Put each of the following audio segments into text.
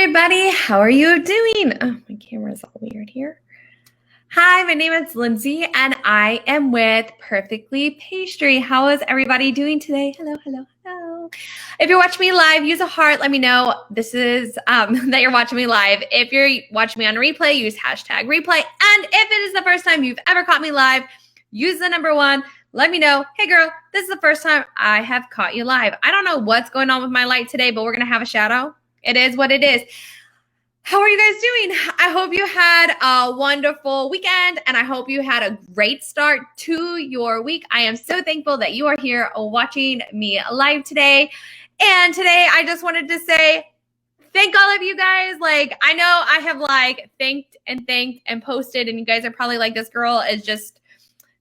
everybody. How are you doing? Oh, my camera's all weird here. Hi, my name is Lindsay, and I am with Perfectly Pastry. How is everybody doing today? Hello, hello, hello. If you're watching me live, use a heart. Let me know this is that you're watching me live. If you're watching me on replay, use hashtag replay. And if it is the first time you've ever caught me live, use the number 1. Let me know, hey girl, this is the first time I have caught you live. I don't know what's going on with my light today, but we're going to have a shadow. It is what it is. How are you guys doing? I hope you had a wonderful weekend, and I hope you had a great start to your week. I am so thankful that you are here watching me live today. And today I just wanted to say thank all of you guys. Like, I know I have thanked and posted, and you guys are probably like, this girl is just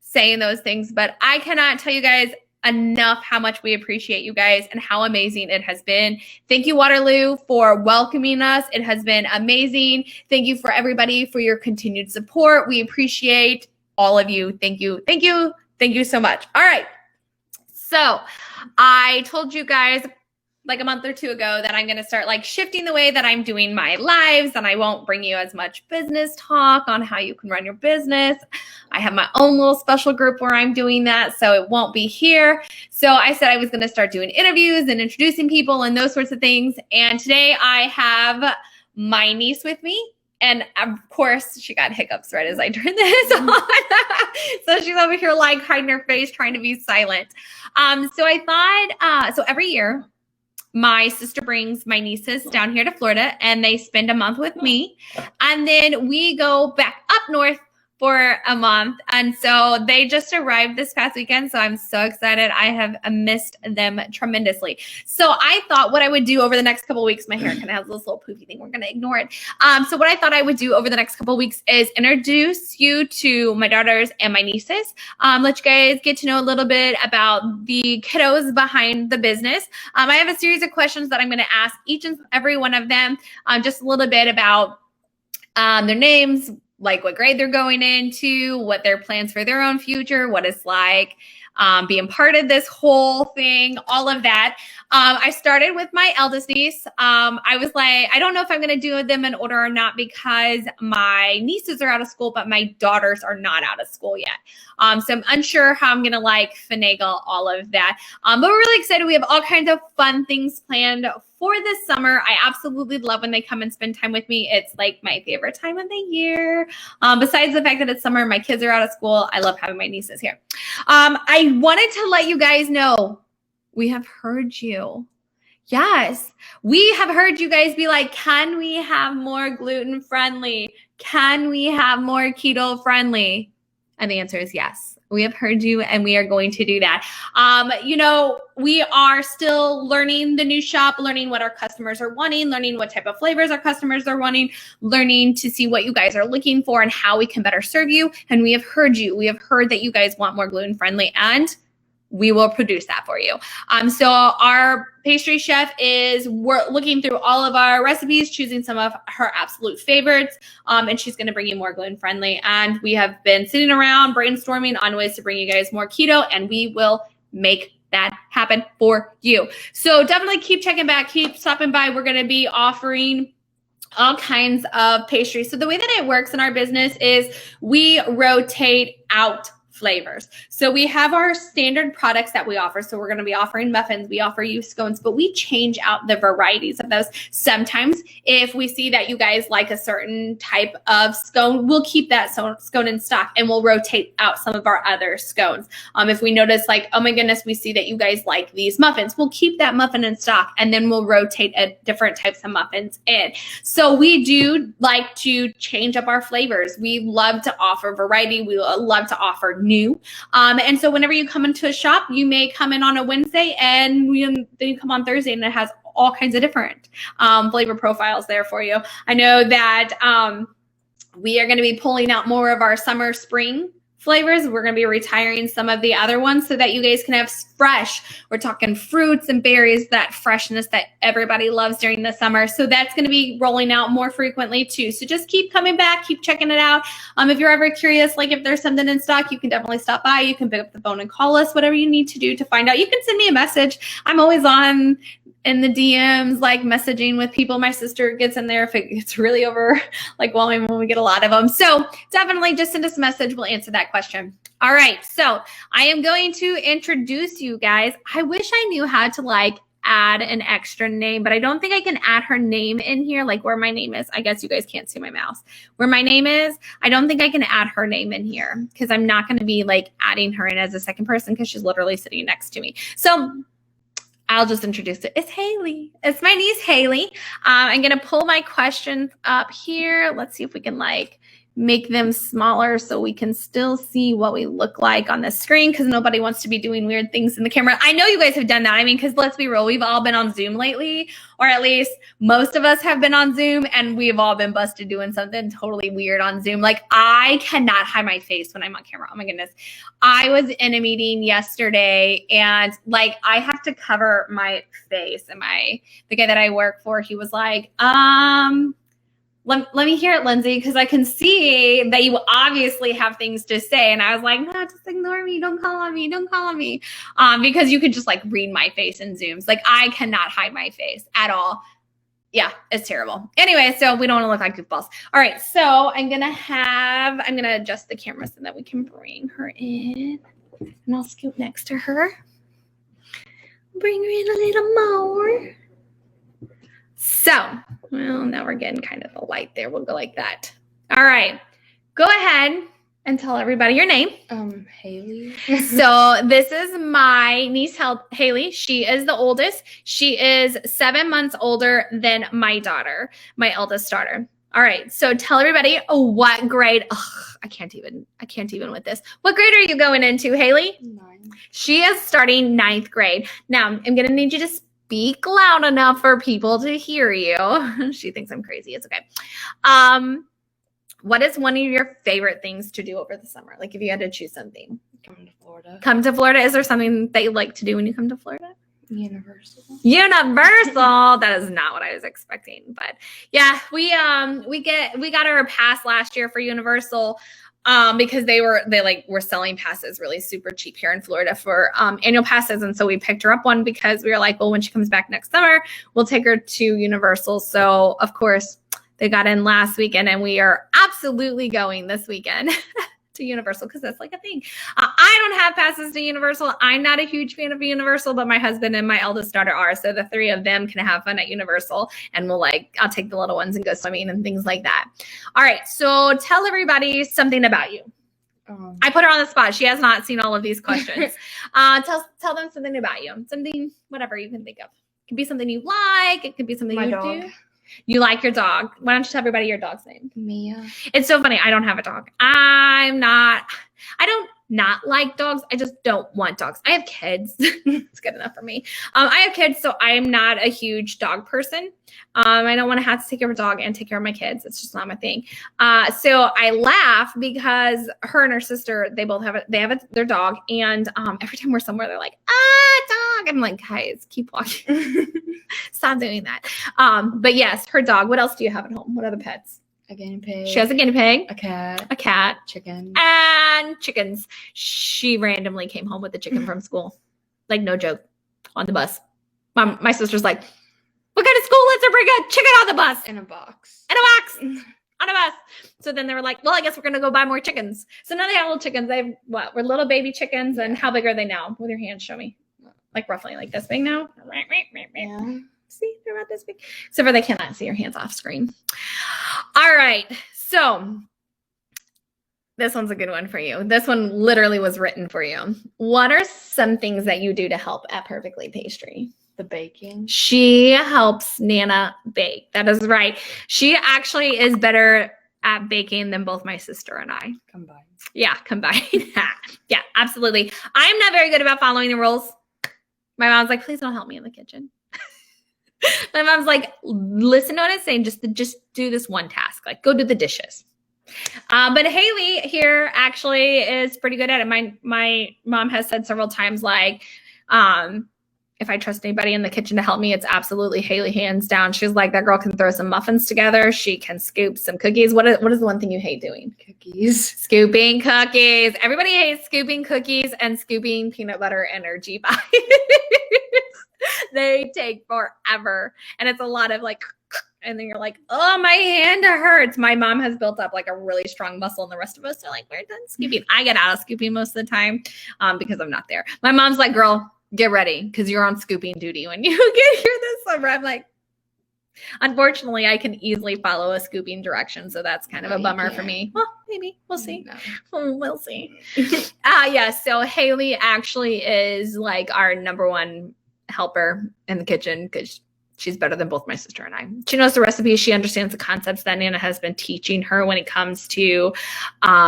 saying those things, but I cannot tell you guys enough how much we appreciate you guys and how amazing it has been. Thank you, Waterloo, for welcoming us. It has been amazing. Thank you for everybody for your continued support. We appreciate all of you. Thank you. Thank you. Thank you so much. All right. So I told you guys like a month or two ago that I'm going to start shifting the way that I'm doing my lives, and I won't bring you as much business talk on how you can run your business. I have my own little special group where I'm doing that, so it won't be here. So I said I was going to start doing interviews and introducing people and those sorts of things. And today I have my niece with me. And of course, she got hiccups right as I turned this on. So she's over here hiding her face, trying to be silent. So I thought, so every year, my sister brings my nieces down here to Florida, and they spend a month with me. And then we go back up north for a month. And so they just arrived this past weekend. So I'm so excited. I have missed them tremendously. So I thought what I would do over the next couple of weeks, my hair kind of has this little poofy thing. We're going to ignore it. So what I thought I would do over the next couple of weeks is introduce you to my daughters and my nieces. Let you guys get to know a little bit about the kiddos behind the business. I have a series of questions that I'm going to ask each and every one of them, just a little bit about their names, like what grade they're going into, what their plans for their own future, what it's like being part of this whole thing, all of that. I started with my eldest niece. I was like, I don't know if I'm going to do them in order or not because my nieces are out of school, but my daughters are not out of school yet. So I'm unsure how I'm going to finagle all of that. But we're really excited. We have all kinds of fun things planned for this summer. I absolutely love when they come and spend time with me. It's my favorite time of the year. Besides the fact that it's summer, my kids are out of school. I love having my nieces here. I wanted to let you guys know we have heard you. Yes, we have heard you guys be like, can we have more gluten friendly? Can we have more keto friendly? And the answer is yes. We have heard you, and we are going to do that. We are still learning the new shop, learning what our customers are wanting, learning what type of flavors our customers are wanting, learning to see what you guys are looking for and how we can better serve you. And we have heard you. We have heard that you guys want more gluten-friendly, and we will produce that for you. So our pastry chef is looking through all of our recipes, choosing some of her absolute favorites, and she's going to bring you more gluten-friendly. And we have been sitting around brainstorming on ways to bring you guys more keto, and we will make that happen for you. So definitely keep checking back, keep stopping by. We're going to be offering all kinds of pastries. So the way that it works in our business is we rotate out flavors. So we have our standard products that we offer. So we're going to be offering muffins, we offer you scones, but we change out the varieties of those. Sometimes if we see that you guys like a certain type of scone, we'll keep that scone in stock and we'll rotate out some of our other scones. If we notice oh my goodness, we see that you guys like these muffins, we'll keep that muffin in stock and then we'll rotate different types of muffins in. So we do like to change up our flavors. We love to offer variety. We love to offer new. And so whenever you come into a shop, you may come in on a Wednesday and then you come on Thursday and it has all kinds of different flavor profiles there for you. I know that we are going to be pulling out more of our summer, spring flavors. We're going to be retiring some of the other ones so that you guys can have fresh. We're talking fruits and berries, that freshness that everybody loves during the summer. So that's going to be rolling out more frequently too. So just keep coming back, keep checking it out. If you're ever curious, if there's something in stock, you can definitely stop by. You can pick up the phone and call us, whatever you need to do to find out. You can send me a message. I'm always on in the DMs, like messaging with people. My sister gets in there if it gets really over, like when we get a lot of them. So definitely just send us a message. We'll answer that question. All right. So I am going to introduce you guys. I wish I knew how to like add an extra name, but I don't think I can add her name in here, like where my name is. I guess you guys can't see my mouse. Where my name is, I don't think I can add her name in here because I'm not going to be like adding her in as a second person because she's literally sitting next to me. So I'll just introduce it. It's Hayley. It's my niece, Hayley. I'm going to pull my questions up here. Let's see if we can like make them smaller so we can still see what we look like on the screen because nobody wants to be doing weird things in the camera. I know you guys have done that. I mean, because let's be real, we've all been on Zoom lately, or at least most of us have been on Zoom, and we've all been busted doing something totally weird on Zoom. Like, I cannot hide my face when I'm on camera. Oh my goodness. I was in a meeting yesterday, and like, I have to cover my face, and the guy that I work for, he was like, Let me hear it, Lindsay, because I can see that you obviously have things to say. And I was like, no, just ignore me. Don't call on me. Don't call on me. Because you could just like read my face in Zooms. Like, I cannot hide my face at all. Yeah, it's terrible. Anyway, so we don't want to look like goofballs. All right, so I'm going to adjust the camera so that we can bring her in. And I'll scoot next to her. Bring her in a little more. So, well, now we're getting kind of the light there. We'll go like that. All right. Go ahead and tell everybody your name. Hayley. So this is my niece, Hayley. She is the oldest. She is 7 months older than my daughter, my eldest daughter. All right. So tell everybody what grade. I can't even with this. What grade are you going into, Hayley? 9. She is starting 9th grade. Now, I'm going to need you to speak loud enough for people to hear you. She thinks I'm crazy. It's okay. What is one of your favorite things to do over the summer? Like if you had to choose something. Come to Florida. Come to Florida. Is there something that you like to do when you come to Florida? Universal. That is not what I was expecting. But yeah, we got our pass last year for Universal. Because they were selling passes really super cheap here in Florida for annual passes. And so we picked her up one because we were like, well, when she comes back next summer, we'll take her to Universal. So of course they got in last weekend, and we are absolutely going this weekend to Universal because that's like a thing. I don't have passes to Universal. I'm not a huge fan of Universal, but my husband and my eldest daughter are. So the three of them can have fun at Universal, and I'll take the little ones and go swimming and things like that. All right. So tell everybody something about you. I put her on the spot. She has not seen all of these questions. Tell them something about you. Something, whatever you can think of. It could be something you like. It could be something you do. You like your dog. Why don't you tell everybody your dog's name? Mia. It's so funny. I don't have a dog. I don't not like dogs. I just don't want dogs. I have kids. It's good enough for me. I have kids, so I'm not a huge dog person. I don't want to have to take care of a dog and take care of my kids. It's just not my thing. So I laugh because her and her sister, they have their dog. And every time we're somewhere, they're like, dog. I'm like, guys, keep walking. Stop doing that. But yes, her dog. What else do you have at home? What other pets? A guinea pig. She has a guinea pig. A cat. A cat. Chicken. And chickens. She randomly came home with a chicken from school. Like, no joke. On the bus. My sister's like, what kind of school lets her bring a chicken on the bus? In a box. In a box. On a bus. So then they were like, well, I guess we're going to go buy more chickens. So now they have little chickens. They have what? We're little baby chickens. And how big are they now? With your hands, show me. Like roughly like this big now. Yeah. See, they're about this big. Except for they cannot see your hands off screen. All right. So this one's a good one for you. This one literally was written for you. What are some things that you do to help at Perfectly Pastry? The baking. She helps Nana bake. That is right. She actually is better at baking than both my sister and I. Combined. Yeah, combined. Yeah, absolutely. I'm not very good about following the rules. My mom's like, please don't help me in the kitchen. My mom's like, listen to what I'm saying. Just do this one task. Like, go do the dishes. But Hayley here actually is pretty good at it. My mom has said several times, like, if I trust anybody in the kitchen to help me, it's absolutely Hayley, hands down. She's like, that girl can throw some muffins together. She can scoop some cookies. What is the one thing you hate doing? Cookies. Scooping cookies. Everybody hates scooping cookies and scooping peanut butter energy bars. They take forever. And it's a lot of like, and then you're like, oh, my hand hurts. My mom has built up like a really strong muscle, and the rest of us are like, we're done scooping. I get out of scooping most of the time because I'm not there. My mom's like, girl, get ready because you're on scooping duty when you get here this summer. I'm like, unfortunately, I can easily follow a scooping direction, so that's kind of a bummer for me. Well, maybe we'll see. No. We'll see. Yeah. So Hayley actually is like our number one helper in the kitchen because she's better than both my sister and I. She knows the recipes. She understands the concepts that Nana has been teaching her when it comes to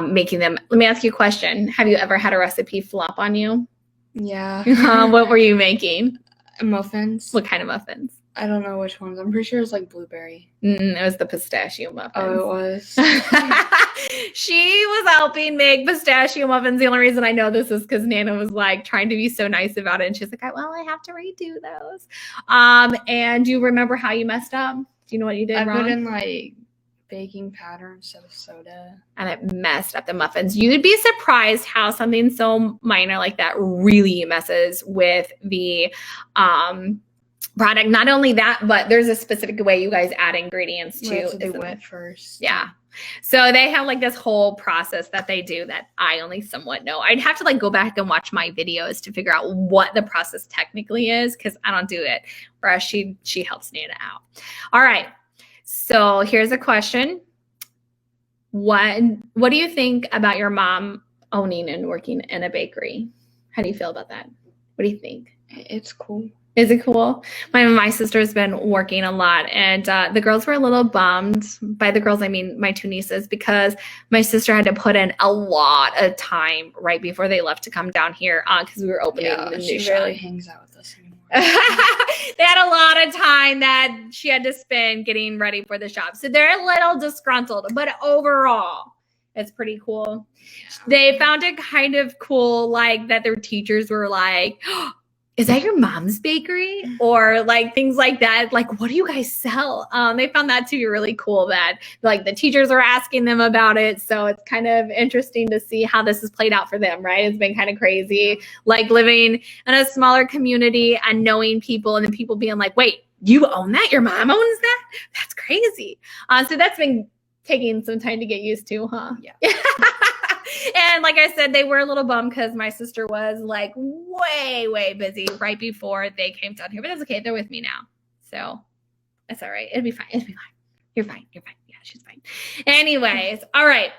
making them. Let me ask you a question. Have you ever had a recipe flop on you? Yeah. What were you making? Muffins. What kind of muffins? I don't know which ones. I'm pretty sure it's like blueberry. It was the pistachio muffins. Oh, it was. She was helping make pistachio muffins. The only reason I know this is because Nana was like trying to be so nice about it. And she's like, well, I have to redo those. And do you remember how you messed up? Do you know what you did wrong? I put in like baking powder instead of soda. And it messed up the muffins. You'd be surprised how something so minor like that really messes with the product. Not only that, but there's a specific way you guys add ingredients too. They wet first. Yeah. So they have like this whole process that they do that I only somewhat know. I'd have to like go back and watch my videos to figure out what the process technically is because I don't do it. Whereas she helps Nana out. All right. So here's a question. What do you think about your mom owning and working in a bakery? How do you feel about that? What do you think? It's cool. Is it cool? My sister's been working a lot, and the girls were a little bummed. By the girls, I mean my two nieces, because my sister had to put in a lot of time right before they left to come down here because we were opening the new shop. She rarely hangs out with us anymore. They had a lot of time that she had to spend getting ready for the shop. So they're a little disgruntled, but overall, it's pretty cool. Yeah. They found it kind of cool, like that their teachers were like, oh, is that your mom's bakery? Or like things like that. Like, what do you guys sell? They found that to be really cool that like the teachers are asking them about it. So it's kind of interesting to see how this has played out for them, right? It's been kind of crazy, like living in a smaller community and knowing people and then people being like, wait, you own that? Your mom owns that? That's crazy. So that's been taking some time to get used to, huh? Yeah. And like I said, they were a little bummed because my sister was like way, way busy right before they came down here. But that's okay. They're with me now. So that's all right. It'll be fine. It'll be fine. You're fine. You're fine. Yeah, she's fine. Anyways, all right.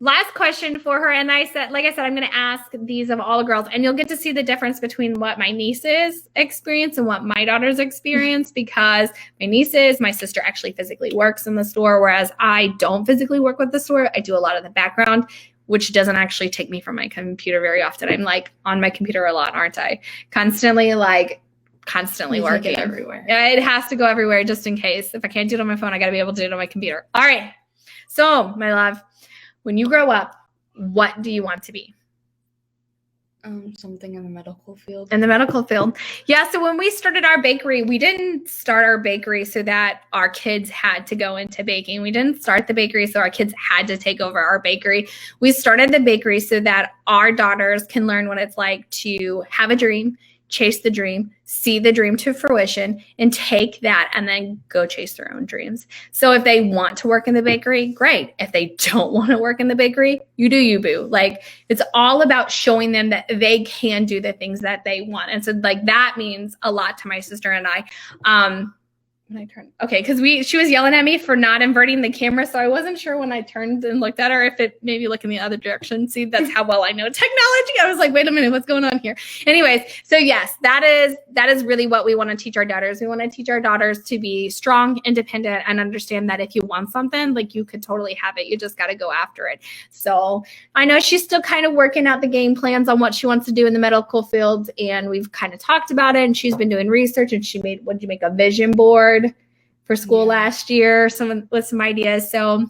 Last question for her. And like I said, I'm going to ask these of all the girls. And you'll get to see the difference between what my nieces experience and what my daughters experience because my sister actually physically works in the store, whereas I don't physically work with the store. I do a lot of the background, which doesn't actually take me from my computer very often. I'm like on my computer a lot, aren't I? Constantly working. Everywhere. It has to go everywhere just in case. If I can't do it on my phone, I got to be able to do it on my computer. All right. So, my love, when you grow up, what do you want to be? Something in the medical field. In the medical field. Yeah, so when we started our bakery, we didn't start our bakery so that our kids had to go into baking. We didn't start the bakery so our kids had to take over our bakery. We started the bakery so that our daughters can learn what it's like to have a dream, chase the dream, see the dream to fruition, and take that and then go chase their own dreams. So if they want to work in the bakery, great. If they don't want to work in the bakery, you do you, boo. Like, it's all about showing them that they can do the things that they want. And so like that means a lot to my sister and I. When I turned, okay, because she was yelling at me for not inverting the camera, so I wasn't sure when I turned and looked at her if it maybe look in the other direction. See, that's how well I know technology. I was like, wait a minute, what's going on here? Anyways, so yes, that is really what we want to teach our daughters. We want to teach our daughters to be strong, independent, and understand that if you want something, like you could totally have it. You just got to go after it. So I know she's still kind of working out the game plans on what she wants to do in the medical field, and we've kind of talked about it. And she's been doing research, and what did you make, a vision board for school last year, with some ideas. So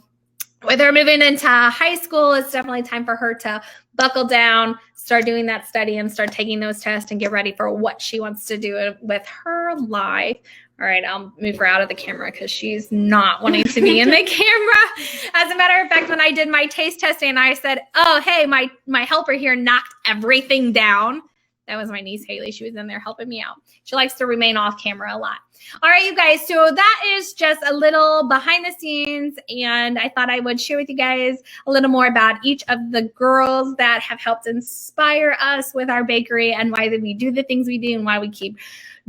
with her moving into high school, it's definitely time for her to buckle down, start doing that study, and start taking those tests and get ready for what she wants to do with her life. All right, I'll move her out of the camera because she's not wanting to be in the camera. As a matter of fact, when I did my taste testing, I said, oh, hey, my helper here knocked everything down That was my niece, Hayley. She was in there helping me out. She likes to remain off camera a lot. All right, you guys. So that is just a little behind the scenes. And I thought I would share with you guys a little more about each of the girls that have helped inspire us with our bakery and why we do the things we do and why we keep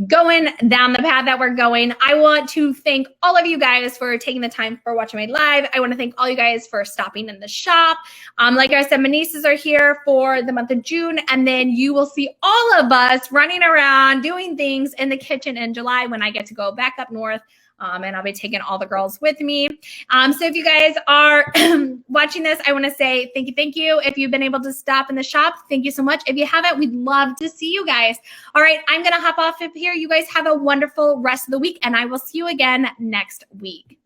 going down the path that we're going. I want to thank all of you guys for taking the time for watching my live. I want to thank all you guys for stopping in the shop. Like I said, my nieces are here for the month of June, and then you will see all of us running around doing things in the kitchen in July when I get to go back up north. And I'll be taking all the girls with me. So if you guys are watching this, I want to say thank you. If you've been able to stop in the shop, thank you so much. If you haven't, we'd love to see you guys. All right, I'm going to hop off of here. You guys have a wonderful rest of the week, and I will see you again next week.